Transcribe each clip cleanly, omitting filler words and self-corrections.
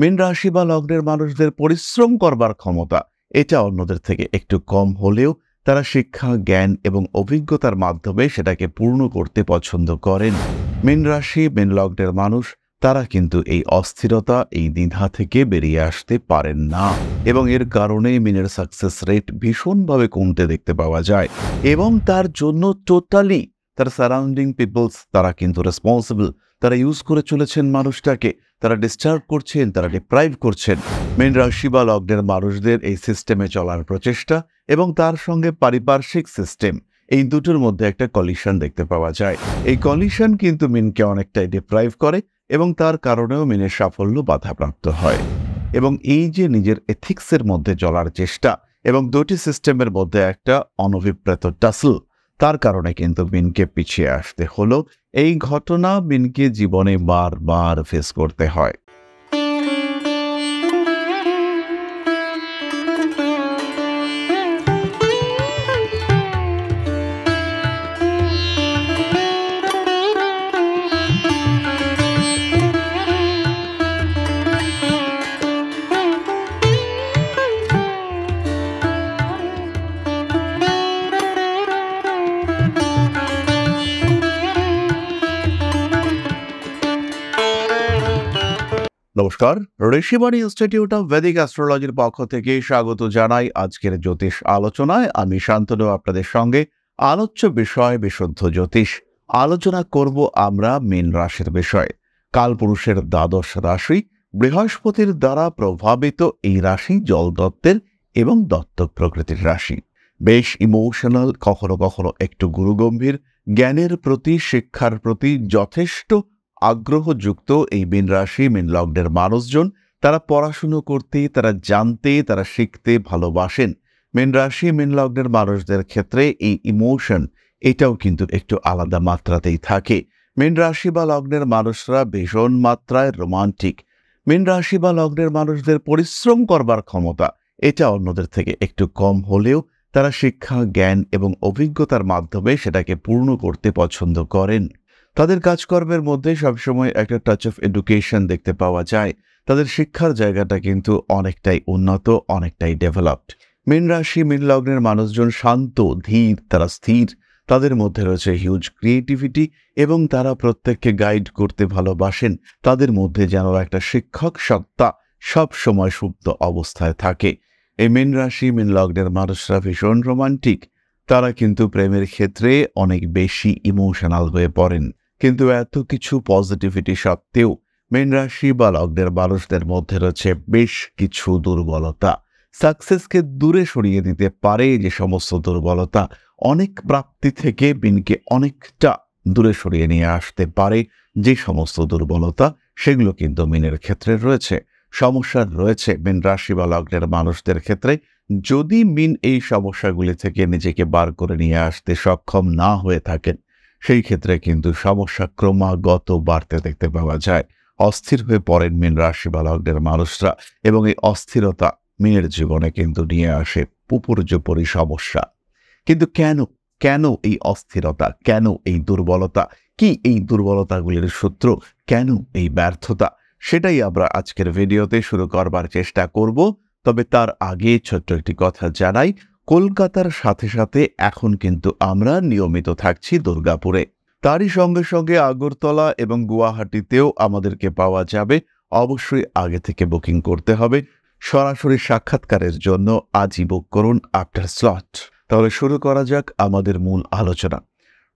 মীন রাশি বা লগ্নের মানুষদের পরিশ্রম করবার ক্ষমতা এটা অন্যদের থেকে একটু কম হলেও তারা শিক্ষা, জ্ঞান এবং অভিজ্ঞতার মাধ্যমে সেটাকে পূর্ণ করতে পছন্দ করেন। মীন রাশি, মীন লগ্নের মানুষ তারা কিন্তু এই অস্থিরতা, এই দ্বিধা থেকে বেরিয়ে আসতে পারেন না এবং এর কারণে মীনের সাকসেস রেট ভীষণভাবে কমতে দেখতে পাওয়া যায় এবং তার জন্য টোটালি তার সারাউন্ডিং পিপলস তারা কিন্তু রেসপন্সিবল। তারা ইউজ করে চলেছেন মানুষটাকে, তারা ডিস্টার্ব করছেন, তারা ডিপ্রাইভ করছেন। মীন রাশি বা লগ্নের মানুষদের এই সিস্টেমে চলার প্রচেষ্টা এবং তার সঙ্গে পারিপার্শ্বিক সিস্টেম, এই দুটোর মধ্যে একটা কলিশন দেখতে পাওয়া যায়। এই কলিশন কিন্তু মীনকে অনেকটাই ডিপ্রাইভ করে এবং তার কারণেও মীনের সাফল্য বাধাপ্রাপ্ত হয়। এবং এই যে নিজের এথিক্সের মধ্যে চলার চেষ্টা এবং দুটি সিস্টেমের মধ্যে একটা অনভিপ্রেত টাসল, তার কারণে কিন্তু মীনকে পিছিয়ে আসতে হলো। এই ঘটনা মীনকে জীবনে বারবার ফেস করতে হয়। নমস্কার, ঋষিবাণী ইনস্টিটিউট অফ ভেদিক অ্যাস্ট্রোলজির পক্ষ থেকে স্বাগত জানাই আজকের জ্যোতিষ আলোচনায়। আমি শান্তনু আপনাদের সঙ্গে। আলোচ্য বিষয় বিশুদ্ধ জ্যোতিষ। আলোচনা করব আমরা মীন রাশির বিষয়ে। কালপুরুষের দ্বাদশ রাশি, বৃহস্পতির দ্বারা প্রভাবিত এই রাশি জলদত্তের এবং দত্তক প্রকৃতির রাশি। বেশ ইমোশনাল, কখনো কখনো একটু গুরুগম্ভীর, জ্ঞানের প্রতি, শিক্ষার প্রতি যথেষ্ট আগ্রহযুক্ত এই মীন রাশি, মীন লগ্নের মানুষজন তারা পড়াশুনো করতে, তারা জানতে, তারা শিখতে ভালোবাসেন। মীন রাশি, মীন লগ্নের মানুষদের ক্ষেত্রে এই ইমোশন এটাও কিন্তু একটু আলাদা মাত্রাতেই থাকে। মীন রাশি বা লগ্নের মানুষরা ভীষণ মাত্রায় রোমান্টিক। মীন রাশি বা লগ্নের মানুষদের পরিশ্রম করবার ক্ষমতা এটা অন্যদের থেকে একটু কম হলেও তারা শিক্ষা, জ্ঞান এবং অভিজ্ঞতার মাধ্যমে সেটাকে পূর্ণ করতে পছন্দ করেন। তাদের কাজকর্মের মধ্যে সবসময় একটা টাচ অফ এডুকেশন দেখতে পাওয়া যায়। তাদের শিক্ষার জায়গাটা কিন্তু অনেকটাই উন্নত, অনেকটাই ডেভেলপড। মীন রাশি, মীন লগ্নের মানুষজন শান্ত, ধীর, তারা স্থির। তাদের মধ্যে রয়েছে হিউজ ক্রিয়েটিভিটি এবং তারা প্রত্যেককে গাইড করতে ভালোবাসেন। তাদের মধ্যে যেন একটা শিক্ষক সত্তা সব সময় সুপ্ত অবস্থায় থাকে। এই মীন রাশি, মীন লগ্নের মানুষরা ভীষণ রোমান্টিক। তারা কিন্তু প্রেমের ক্ষেত্রে অনেক বেশি ইমোশনাল হয়ে পড়েন। কিন্তু এত কিছু পজিটিভিটি সত্ত্বেও মীন রাশি বা লগ্নের মানুষদের মধ্যে রয়েছে বেশ কিছু দুর্বলতা। সাকসেসকে দূরে সরিয়ে দিতে পারে যে সমস্ত দুর্বলতা, অনেক প্রাপ্তি থেকে মীনকে অনেকটা দূরে সরিয়ে নিয়ে আসতে পারে যে সমস্ত দুর্বলতা, সেগুলো কিন্তু মীনের ক্ষেত্রে রয়েছে। সমস্যা রয়েছে মীন রাশি বা লগ্নের মানুষদের ক্ষেত্রে। যদি মীন এই সমস্যাগুলি থেকে নিজেকে বার করে নিয়ে আসতে সক্ষম না হয়ে থাকেন, সেই ক্ষেত্রে কিন্তু সমস্যা ক্রমাগত বাড়তে দেখতে পাওয়া যায়। অস্থির হয়ে পড়েন মীন রাশি বা লগ্নের মানুষরা এবং এই অস্থিরতা মীনের জীবনে কিন্তু নিয়ে আসে উপর্যুপরি সমস্যা। কিন্তু কেন কেন এই অস্থিরতা, কেন এই দুর্বলতা, কি এই দুর্বলতাগুলির সূত্র, কেন এই ব্যর্থতা, সেটাই আমরা আজকের ভিডিওতে শুরু করবার চেষ্টা করব। তবে তার আগে ছোট্ট একটি কথা জানাই, কলকাতার সাথে সাথে এখন কিন্তু আমরা নিয়মিত থাকছি দুর্গাপুরে। তারই সঙ্গে সঙ্গে আগরতলা এবং গুয়াহাটিতেও আমাদেরকে পাওয়া যাবে। অবশ্যই আগে থেকে বুকিং করতে হবে। সরাসরি সাক্ষাৎকারের জন্য আজই বুক করুন আফটার স্লট। তাহলে শুরু করা যাক আমাদের মূল আলোচনা।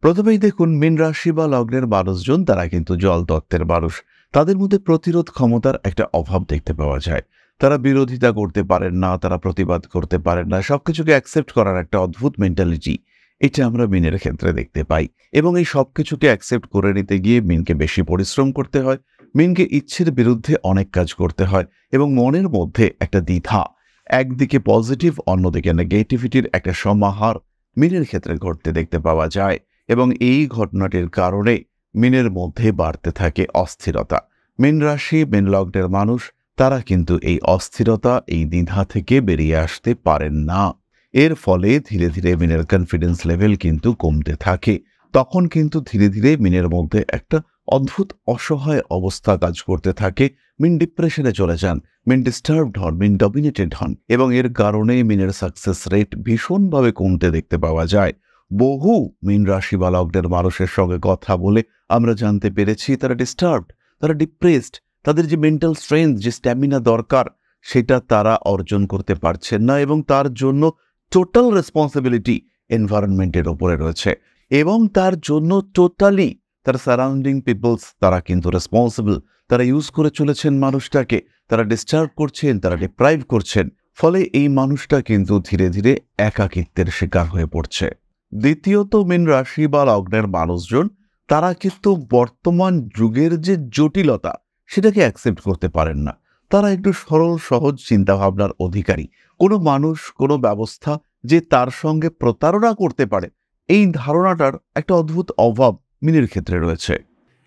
প্রথমেই দেখুন, মীন রাশি বা লগ্নের মানুষজন তারা কিন্তু জল তত্ত্বের মানুষ। তাদের মধ্যে প্রতিরোধ ক্ষমতার একটা অভাব দেখতে পাওয়া যায়। তারা বিরোধিতা করতে পারেন না, তারা প্রতিবাদ করতে পারেন না, সবকিছুকে অ্যাকসেপ্ট করার একটা অদ্ভুত মেন্টালিটি এটা আমরা মীনের ক্ষেত্রে দেখতে পাই। এবং এই সবকিছুকে অ্যাকসেপ্ট করে নিতে গিয়ে মীনকে বেশি পরিশ্রম করতে হয়। মীনকে ইচ্ছের বিরুদ্ধে অনেক কাজ করতে হয় এবং মনের মধ্যে একটা দ্বিধা, একদিকে পজিটিভ অন্যদিকে নেগেটিভিটির একটা সমাহার মীনের ক্ষেত্রে ঘটতে দেখতে পাওয়া যায়। এবং এই ঘটনাটির কারণে মীনের মধ্যে বাড়তে থাকে অস্থিরতা। মীন রাশি, মীন লগ্নের মানুষ তারা কিন্তু এই অস্থিরতা, এই দ্বিধা থেকে বেরিয়ে আসতে পারেন না। এর ফলে ধীরে ধীরে মীনের কনফিডেন্স লেভেল কিন্তু কমতে থাকে। তখন কিন্তু ধীরে ধীরে মীনের মধ্যে একটা অদ্ভুত অসহায় অবস্থা কাজ করতে থাকে। মিন ডিপ্রেশনে চলে যান, মিন ডিস্টার্বড হন, মিন ডমিনেটেড হন এবং এর কারণে মিনের সাকসেস রেট ভীষণভাবে কমতে দেখতে পাওয়া যায়। বহু মিন রাশি বা লগ্নের মানুষের সঙ্গে কথা বলে আমরা জানতে পেরেছি তারা ডিস্টার্বড, তারা ডিপ্রেসড, তাদের যে মেন্টাল স্ট্রেংথ, যে স্ট্যামিনা দরকার সেটা তারা অর্জন করতে পারছেন না এবং তার জন্য টোটাল রেসপন্সিবিলিটি এনভায়রনমেন্টের ওপরে রয়েছে এবং তার জন্য টোটালি তার সারাউন্ডিং পিপলস তারা কিন্তু রেসপন্সিবল। তারা ইউজ করে চলেছেন মানুষটাকে, তারা ডিস্টার্ব করছেন, তারা ডিপ্রাইভ করছেন, ফলে এই মানুষটা কিন্তু ধীরে ধীরে একাকিত্বের শিকার হয়ে পড়ছে। দ্বিতীয়ত, মীন রাশি বা লগ্নের মানুষজন তারা কিন্তু বর্তমান যুগের যে জটিলতা সেটাকে অ্যাকসেপ্ট করতে পারেন না। তারা একটু সরল সহজ চিন্তাভাবনার অধিকারী। কোনো মানুষ, কোনো ব্যবস্থা যে তার সঙ্গে প্রতারণা করতে পারে, এই ধারণাটার একটা অদ্ভুত অভাব মিনের ক্ষেত্রে রয়েছে।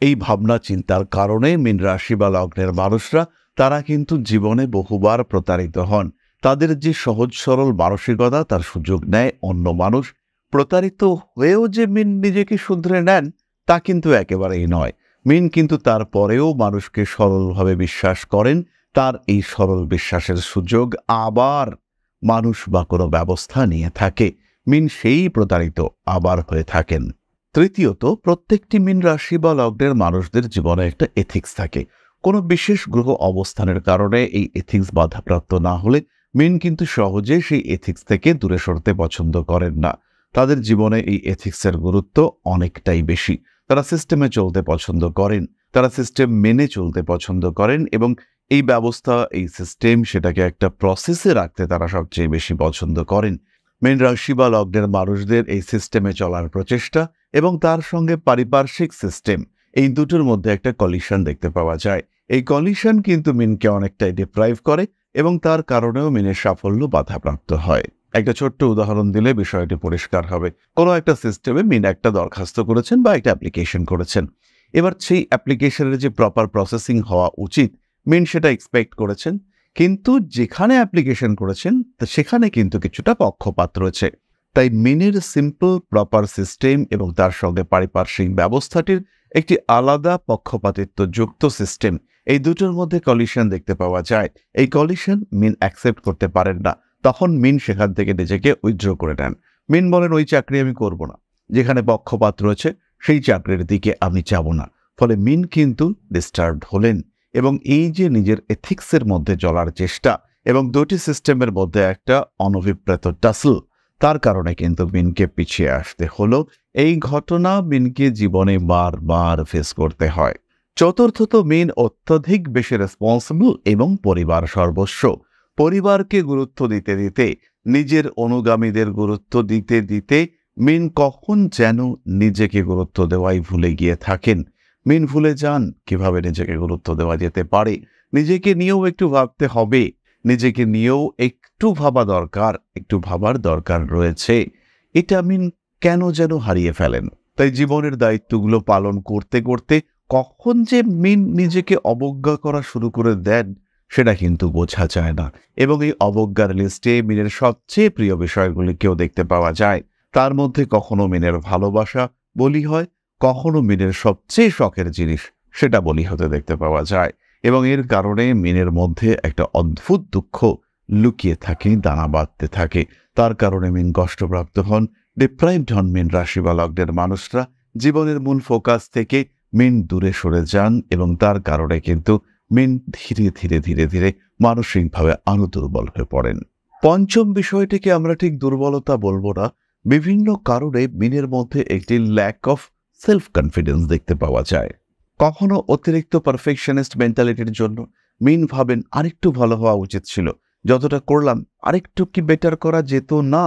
এই ভাবনা চিন্তার কারণে মীন রাশি বা লগ্নের মানুষরা তারা কিন্তু জীবনে বহুবার প্রতারিত হন। তাদের যে সহজ সরল মানসিকতা তার সুযোগ নেয় অন্য মানুষ। প্রতারিত হয়েও যে মিন নিজেকে শুধরে নেন তা কিন্তু একেবারেই নয়। মিন কিন্তু তারপরেও মানুষকে সরলভাবে বিশ্বাস করেন। তার এই সরল বিশ্বাসের সুযোগ আবার মানুষ বা কোনো ব্যবস্থা নিয়ে থাকে। মিন সেই প্রতারিত আবার হয়ে থাকেন। তৃতীয়ত, প্রত্যেকটি মীন রাশি বা লগ্নের মানুষদের জীবনে একটা এথিক্স থাকে। কোনো বিশেষ গ্রহ অবস্থানের কারণে এই এথিক্স বাধাপ্রাপ্ত না হলে মীন কিন্তু সহজে সেই এথিক্স থেকে দূরে সরতে পছন্দ করেন না। তাদের জীবনে এই এথিক্সের গুরুত্ব অনেকটাই বেশি। তারা সিস্টেমে চলতে পছন্দ করেন, তারা সিস্টেম মেনে চলতে পছন্দ করেন এবং এই ব্যবস্থা, এই সিস্টেম সেটাকে একটা প্রসেসে রাখতে তারা সবচেয়ে বেশি পছন্দ করেন। মীন রাশি বা লগ্নের মানুষদের এই সিস্টেমে চলার প্রচেষ্টা এবং তার সঙ্গে পারিপার্শ্বিক সিস্টেম, এই দুটোর মধ্যে একটা কলিশন দেখতে পাওয়া যায়। এই কলিশন কিন্তু মিনকে অনেকটাই ডিপ্রাইভ করে এবং তার কারণেও মিনের সাফল্য বাধাপ্রাপ্ত হয়। একটা ছোট্ট উদাহরণ দিলে বিষয়টি পরিষ্কার হবে। কোনো একটা সিস্টেমে মিন একটা দরখাস্ত করেছেন বা একটা অ্যাপ্লিকেশন করেছেন। এবার সেই অ্যাপ্লিকেশনের যে প্রপার প্রসেসিং হওয়া উচিত মিন সেটা এক্সপেক্ট করেছেন, কিন্তু যেখানে অ্যাপ্লিকেশন করেছেন সেখানে কিন্তু কিছুটা পক্ষপাত রয়েছে। তাই মিনের সিম্পল প্রপার সিস্টেম এবং তার সঙ্গে পারিপার্শ্বিক ব্যবস্থাটির একটি আলাদা পক্ষপাতিত্ব যুক্ত সিস্টেম, এই দুটোর মধ্যে কলিশন দেখতে পাওয়া যায়। এই কলিশন মিন অ্যাকসেপ্ট করতে পারেন না। তখন মিন সেখান থেকে নিজেকে উইথড্র করে নেন। মিন বলেন, ওই চাকরি আমি করব না, যেখানে পক্ষপাত রয়েছে সেই চাকরির দিকে আমি যাব না। ফলে মিন কিন্তু ডিস্টার্বড হলেন এবং এই যে নিজের এথিক্সের মধ্যে চলার চেষ্টা এবং দুটি সিস্টেমের মধ্যে একটা অনভিপ্রেত টাসল, তার কারণে কিন্তু মিনকে পিছিয়ে আসতে হলো। এই ঘটনা মিনকে জীবনে বারবার ফেস করতে হয়। চতুর্থত, মিন অত্যধিক বেশি রেসপন্সিবল এবং পরিবার সর্বস্ব। পরিবারকে গুরুত্ব দিতে দিতে, নিজের অনুগামীদের গুরুত্ব দিতে দিতে মিন কখন যেন নিজেকে গুরুত্ব দেওয়াই ভুলে গিয়ে থাকেন। মিন ভুলে যান কিভাবে নিজেকে গুরুত্ব দেওয়া যেতে পারে। নিজেকে নিয়েও একটু ভাবতে হবে, নিজেকে নিয়েও একটু ভাবা দরকার, একটু ভাবার দরকার রয়েছে। এটা মিন কেন যেন হারিয়ে ফেলেন। তাই জীবনের দায়িত্বগুলো পালন করতে করতে কখন যে মিন নিজেকে অবজ্ঞা করা শুরু করে দেন সেটা কিন্তু বোঝা যায় না এবং এই অবজ্ঞার লিস্টে মিনের সবচেয়ে প্রিয় বিষয়গুলিকেও দেখতে পাওয়া যায়। তার মধ্যে কখনো মিনের ভালোবাসা বলি হয়, কখনো মিনের সবচেয়ে শখের জিনিস সেটা বলি হতে দেখতে পাওয়া যায় এবং এর কারণে মিনের মধ্যে একটা অদ্ভুত দুঃখ লুকিয়ে থাকে, দানা বাঁধতে থাকে। তার কারণে মিন কষ্টপ্রাপ্ত হন, ডিপ্রাইভড হন। মিন রাশি বা লগ্নের মানুষরা জীবনের মূল ফোকাস থেকে মিন দূরে সরে যান এবং তার কারণে কিন্তু মিন ধীরে ধীরে ধীরে ধীরে মানসিকভাবে আরো দুর্বল হয়ে পড়েন। পঞ্চম বিষয়টিকে আমরা ঠিক দুর্বলতা বলবো না, বিভিন্ন কারণে মিনের মধ্যে একটি ল্যাক অফ সেলফ কনফিডেন্স দেখতে পাওয়া যায়। কখনো অতিরিক্ত পারফেকশনিস্ট মেন্টালিটির জন্য মিন ভাবেন আরেকটু ভালো হওয়া উচিত ছিল, যতটা করলাম আরেকটু কি বেটার করা যেত না,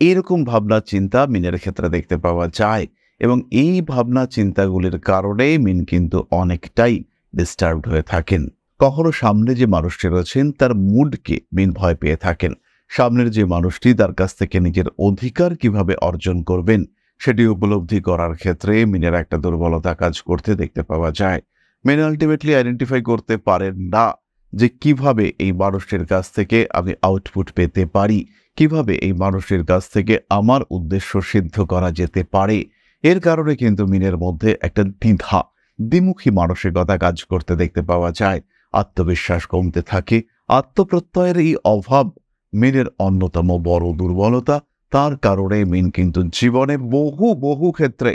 এরকম ভাবনা চিন্তা মিনের ক্ষেত্রে দেখতে পাওয়া যায় এবং এই ভাবনা চিন্তাগুলির কারণে মিন কিন্তু অনেকটাই ডিস্টার্বড হয়ে থাকেন। কখনো সামনে যে মানুষটি রয়েছেন তার মুডকে মিন ভয় পেয়ে থাকেন। সামনের যে মানুষটি তার কাছ থেকে নিজের অধিকার কিভাবে অর্জন করবেন সেটি উপলব্ধি করার ক্ষেত্রে মিনের একটা দুর্বলতা কাজ করতে দেখতে পাওয়া যায়। মিন আলটিমেটলি আইডেন্টিফাই করতে পারেন না যে কিভাবে এই মানুষটির কাছ থেকে আমি আউটপুট পেতে পারি, কিভাবে এই মানুষটির কাছ থেকে আমার উদ্দেশ্য সিদ্ধ করা যেতে পারে। এর কারণে কিন্তু মিনের মধ্যে একটা দ্বিধা, দ্বিমুখী মানসিকতা কাজ করতে দেখতে পাওয়া যায়। আত্মবিশ্বাস কমতে থাকে। আত্মপ্রত্যয়ের এই অভাব মিনের অন্যতম বড় দুর্বলতা। তার কারণে মিন কিন্তু জীবনে বহু বহু ক্ষেত্রে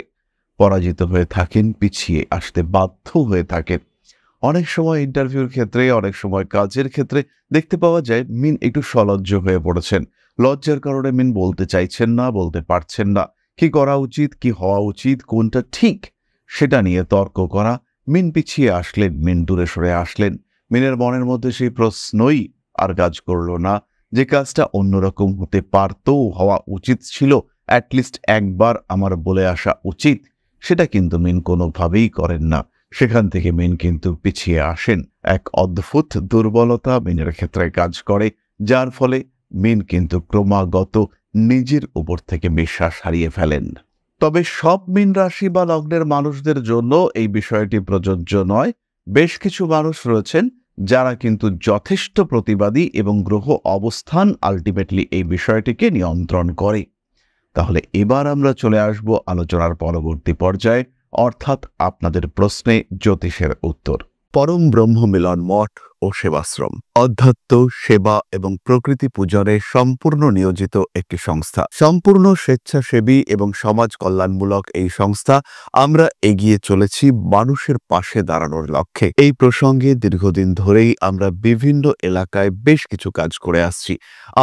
পরাজিত হয়ে থাকেন, পিছিয়ে আসতে বাধ্য হয়ে থাকেন। অনেক সময় ইন্টারভিউর ক্ষেত্রে, অনেক সময় কাজের ক্ষেত্রে দেখতে পাওয়া যায় মিন একটু সলজ্জ হয়ে পড়েছেন। লজ্জার কারণে মিন বলতে চাইছেন না, বলতে পারছেন না। কি করা উচিত, কি হওয়া উচিত, কোনটা ঠিক সেটা নিয়ে তর্ক করা। মিন পিছিয়ে আসলেন, মিন দূরে সরে আসলেন। মিনের মনের মধ্যে সেই প্রশ্নই আর কাজ করল না যে কাজটা অন্যরকম হতে পারতো, হওয়া উচিত ছিল, অ্যাটলিস্ট একবার আমার বলে আসা উচিত। সেটা কিন্তু মিন কোনোভাবেই করেন না। সেখান থেকে মিন কিন্তু পিছিয়ে আসেন। এক অদ্ভুত দুর্বলতা মিনের ক্ষেত্রে কাজ করে, যার ফলে মিন কিন্তু ক্রমাগত নিজের উপর থেকে বিশ্বাস হারিয়ে ফেলেন। তবে সব মিন রাশি বা লগ্নের মানুষদের জন্য এই বিষয়টি প্রযোজ্য নয়। বেশ কিছু মানুষ রয়েছেন যারা কিন্তু যথেষ্ট প্রতিবাদী এবং গ্রহ অবস্থান আলটিমেটলি এই বিষয়টিকে নিয়ন্ত্রণ করে। তাহলে এবার আমরা চলে আসব আলোচনার পরবর্তী পর্যায়ে, অর্থাৎ আপনাদের প্রশ্নে জ্যোতিষের উত্তর। পরম ব্রহ্ম মিলন মঠ ও সেবাশ্রম অধ্যাত্ম, সেবা এবং প্রকৃতি পূজনে সম্পূর্ণ নিয়োজিত একটি সংস্থা। সম্পূর্ণ স্বেচ্ছাসেবী এবং সমাজ কল্যাণমূলক এই সংস্থা আমরা এগিয়ে চলেছি মানুষের পাশে দাঁড়ানোর লক্ষ্যে। এই প্রসঙ্গে দীর্ঘদিন ধরেই আমরা বিভিন্ন এলাকায় বেশ কিছু কাজ করে আসছি।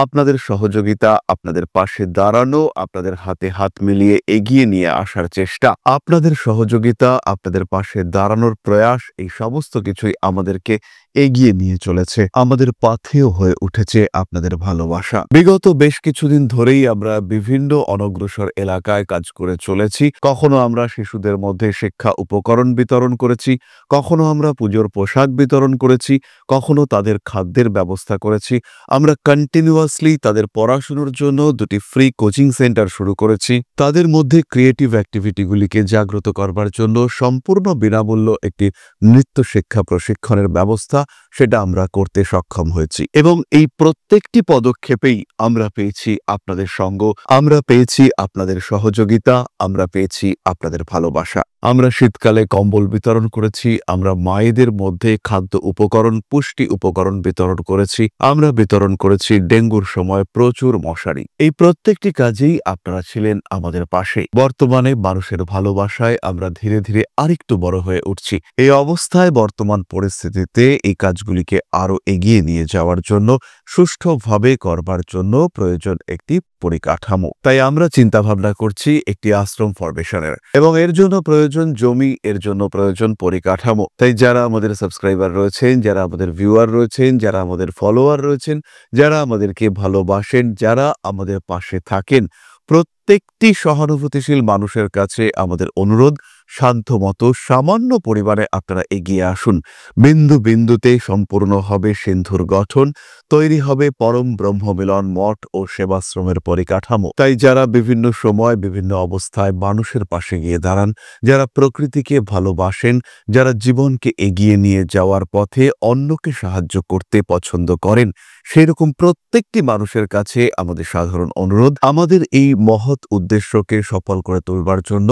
আপনাদের সহযোগিতা, আপনাদের পাশে দাঁড়ানো, আপনাদের হাতে হাত মিলিয়ে এগিয়ে নিয়ে আসার চেষ্টা, আপনাদের সহযোগিতা, আপনাদের পাশে দাঁড়ানোর প্রয়াস, এই সমস্ত কিছুই আমাদেরকে এগিয়ে নিয়ে চলেছে। আমাদের পাথেয় হয়ে উঠেছে আপনাদের ভালোবাসা। বিগত বেশ কিছুদিন ধরেই আমরা বিভিন্ন অনগ্রসর এলাকায় কাজ করে চলেছি। কখনো আমরা শিশুদের মধ্যে শিক্ষা উপকরণ বিতরণ করেছি, কখনো আমরা পুজোর পোশাক বিতরণ করেছি, কখনো তাদের খাদ্যের ব্যবস্থা করেছি। আমরা কন্টিনিউয়াসলি তাদের পড়াশোনার জন্য 2টি ফ্রি কোচিং সেন্টার শুরু করেছি। তাদের মধ্যে ক্রিয়েটিভ অ্যাক্টিভিটিগুলিকে জাগ্রত করবার জন্য সম্পূর্ণ বিনামূল্য একটি নৃত্য শিক্ষা প্রশিক্ষণের ব্যবস্থা, সেটা আমরা করতে সক্ষম হয়েছি। এবং এই প্রত্যেকটি পদক্ষেপেই আমরা পেয়েছি আপনাদের সঙ্গ, আমরা পেয়েছি আপনাদের সহযোগিতা, আমরা পেয়েছি আপনাদের ভালোবাসা। আমরা শীতকালে কম্বল বিতরণ করেছি, আমরা মায়েদের মধ্যে খাদ্য উপকরণ, পুষ্টি উপকরণ বিতরণ করেছি, আমরা বিতরণ করেছি ডেঙ্গুর সময় প্রচুর মশারি। এই প্রত্যেকটি কাজেই আপনারা ছিলেন আমাদের পাশে। বর্তমানে মানুষের ভালোবাসায় আমরা ধীরে ধীরে আরেকটু বড় হয়ে উঠছি। এই অবস্থায় বর্তমান পরিস্থিতিতে এই কাজগুলিকে আরো এগিয়ে নিয়ে যাওয়ার জন্য, সুষ্ঠুভাবে করবার জন্য প্রয়োজন একটি পরিকাঠামো। তাই আমরা চিন্তা ভাবনা করছি একটি আশ্রম ফরমেশনের, এবং এর জন্য প্রয়োজন জমি, এর জন্য প্রয়োজন পরিকাঠামো। তাই যারা আমাদের সাবস্ক্রাইবার রয়েছেন, যারা আমাদের ভিউয়ার রয়েছেন, যারা আমাদের ফলোয়ার রয়েছেন, যারা আমাদেরকে ভালোবাসেন, যারা আমাদের পাশে থাকেন, প্রত্যেকটি সহানুভূতিশীল মানুষের কাছে আমাদের অনুরোধ, সাধ্যমতো সামান্য পরিমাণে আপনারা এগিয়ে আসুন। বিন্দু বিন্দুতে সম্পূর্ণ হবে সিন্ধুর গঠন, তৈরি হবে পরম ব্রহ্মমিলন মঠ ও সেবাশ্রমের পরিকাঠামো। তাই যারা বিভিন্ন সময় বিভিন্ন অবস্থায় মানুষের পাশে গিয়ে দাঁড়ান, যারা প্রকৃতিকে ভালোবাসেন, যারা জীবনকে এগিয়ে নিয়ে যাওয়ার পথে অন্যকে সাহায্য করতে পছন্দ করেন, সেরকম প্রত্যেকটি মানুষের কাছে আমাদের সাধারণ অনুরোধ, আমাদের এই মহৎ উদ্দেশ্যকে সফল করে তুলবার জন্য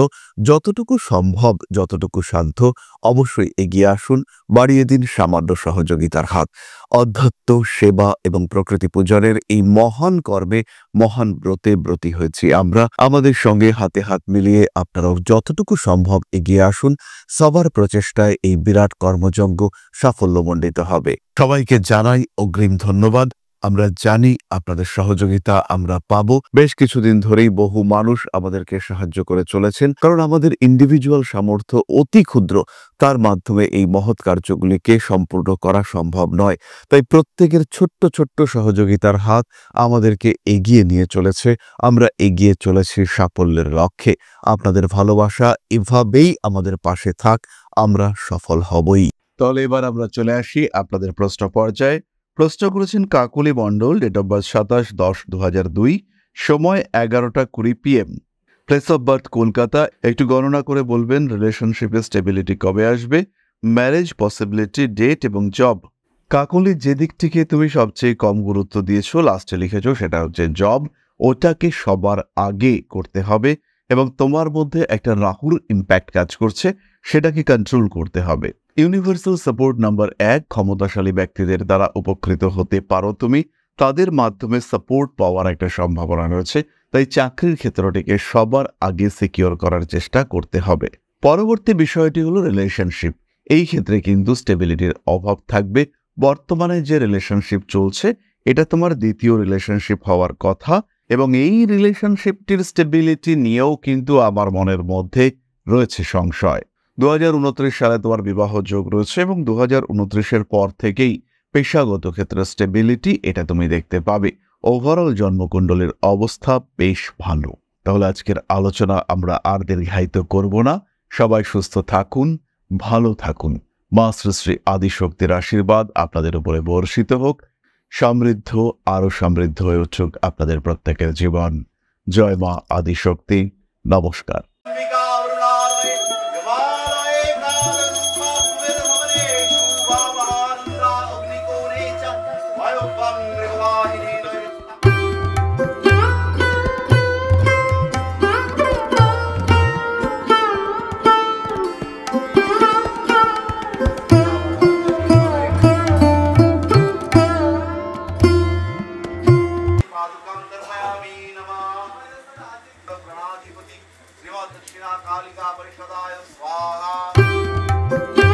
যতটুকু সম্ভব, যতটুকু সাধ্য, অবশ্যই এগিয়ে আসুন, বাড়িয়ে দিন সামান্য সহযোগিতার হাত। অধ্যাত্ম, সেবা এবং প্রকৃতি পূজনের এই মহান কর্মে, মহান ব্রতে ব্রতী হয়েছি আমরা। আমাদের সঙ্গে হাতে হাত মিলিয়ে আপনারাও যতটুকু সম্ভব এগিয়ে আসুন। সবার প্রচেষ্টায় এই বিরাট কর্মযজ্ঞ সাফল্যমণ্ডিত হবে। সবাইকে জানাই অগ্রিম ধন্যবাদ। আমরা জানি আপনাদের সহযোগিতা আমরা পাবো। বেশ কিছুদিন ধরেই বহু মানুষ আমাদেরকে সাহায্য করে চলেছেন, কারণ আমাদের ইন্ডিভিজুয়াল সামর্থ্য অতি ক্ষুদ্র, তার মাধ্যমে এই মহৎ কার্যগুলিকে সম্পূর্ণ করা সম্ভব নয়। তাই প্রত্যেকের ছোট্ট ছোট্ট সহযোগিতার হাত আমাদেরকে এগিয়ে নিয়ে চলেছে। আমরা এগিয়ে চলেছি সাফল্যের লক্ষ্যে। আপনাদের ভালোবাসা এভাবেই আমাদের পাশে থাক, আমরা সফল হবই। তাহলে এবার আমরা চলে আসি আপনাদের প্রশ্ন পর্যায়ে। প্রশ্ন করেছেন কাকুলি মণ্ডল, ডেট অফ বার্থ 27/10/2002, সময় 11টা 20 PM, place of birth Kolkata. একটু গণনা করে বলবেন রিলেশনশিপে স্টেবিলিটি কবে আসবে, ম্যারেজ পসিবিলিটি, ডেট এবং জব। কাকুলি, যে দিকটিকে তুমি সবচেয়ে কম গুরুত্ব দিয়েছো, লাস্টে লিখেছো, সেটা হচ্ছে জব। ওটাকে সবার আগে করতে হবে, এবং তোমার মধ্যে একটা রাহুর ইম্প্যাক্ট কাজ করছে, সেটাকে কন্ট্রোল করতে হবে। ইউনিভার্সাল সাপোর্ট নাম্বার 1, ক্ষমতাশালী ব্যক্তিদের দ্বারা উপকৃত হতে পারো তুমি, তাদের মাধ্যমে সাপোর্ট পাওয়ার একটা সম্ভাবনা রয়েছে, তাই চাকরির ক্ষেত্রটিকে সবার আগে সিকিউর করার চেষ্টা করতে হবে। পরবর্তী বিষয়টি হলো রিলেশনশিপ। এই ক্ষেত্রে কিন্তু স্টেবিলিটির অভাব থাকবে। বর্তমানে যে রিলেশনশিপ চলছে এটা তোমার দ্বিতীয় রিলেশনশিপ হওয়ার কথা, এবং এই রিলেশনশিপটির স্টেবিলিটি নিয়েও কিন্তু আমার মনের মধ্যে রয়েছে সংশয়। 2029 সালে তোমার বিবাহ যোগ রয়েছে এবং 2029-এর পর থেকেই পেশাগত ক্ষেত্রে স্টেবিলিটি এটা তুমি দেখতে পাবে। ওভারঅল জন্মকুণ্ডলীর অবস্থা বেশ ভালো। তাহলে আজকের আলোচনা আমরা আর দীর্ঘায়িত করব না। সবাই সুস্থ থাকুন, ভালো থাকুন। মা শ্রী শ্রী আদিশক্তির আশীর্বাদ আপনাদের উপরে বর্ষিত হোক। সমৃদ্ধ, আরো সমৃদ্ধ হয়ে উঠুক আপনাদের প্রত্যেকের জীবন। জয় মা আদিশক্তি। নমস্কার। दक्षिणा कालिका परिषदाय स्वाहा।